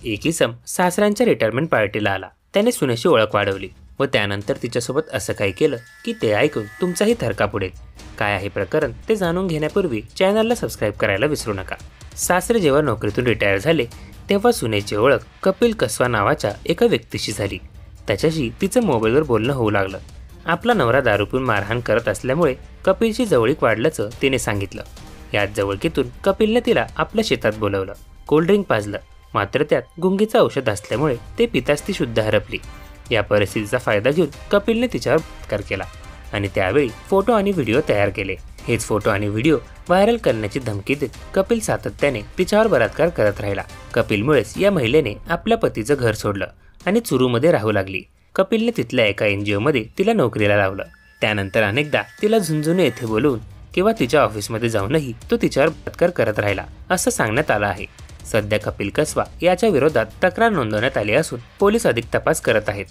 एक इसम सासऱ्यांच्या रिटायरमेंट पार्टीला आला। त्याने सुनेशी ओळख वाढवली व त्यानंतर तिच्यासोबत असं काही केलं की ते ऐकून तुमचाही थरकाप उडेल। काय आहे प्रकरण ते जाणून घेण्यापूर्वी चॅनलला सबस्क्राईब करायला विसरू नका। सासरे जेव्हा नोकरीतून रिटायर झाले तेव्हा सुनेची ओळख कपिल कसवा नावाच्या एका व्यक्तीशी झाली। त्याच्याशी तिचं मोबाईलवर बोलणं होऊ लागलं। आपला नवरा दारू पिऊन मारहाण करत असल्यामुळे कपिलची जवळीक वाढल्याचं तिने सांगितलं। याच जवळकीतून कपिलने तिला आपल्या शेतात बोलवलं, कोल्ड्रिंक पाजलं, मात्र त्यात गुंगीचं औषध असल्यामुळे ते पिताच ती शुद्ध हरपली। या परिस्थितीचा फायदा घेऊन कपिलने तिच्यावर बलात्कार केला आणि त्यावेळी फोटो आणि व्हिडिओ तयार केले। हेच फोटो आणि व्हिडिओ व्हायरल करण्याची धमकी देत कपिल सातत्याने तिच्यावर बलात्कार करत राहिला। कपिलमुळेच या महिलेने आपल्या पतीचं घर सोडलं आणि चुरूमध्ये राहू लागली। कपिलने तिथल्या एका NGO मध्ये तिला नोकरीला लावलं। त्यानंतर अनेकदा तिला झुंझुनू येथे बोलवून किंवा तिच्या ऑफिसमध्ये जाऊनही तो तिच्यावर बलात्कार करत राहिला असं सांगण्यात आलं आहे। सध्या कपिल कसवा याच्या विरोधात तक्रार नोंदवण्यात आली असून पोलीस अधिक तपास करत आहेत।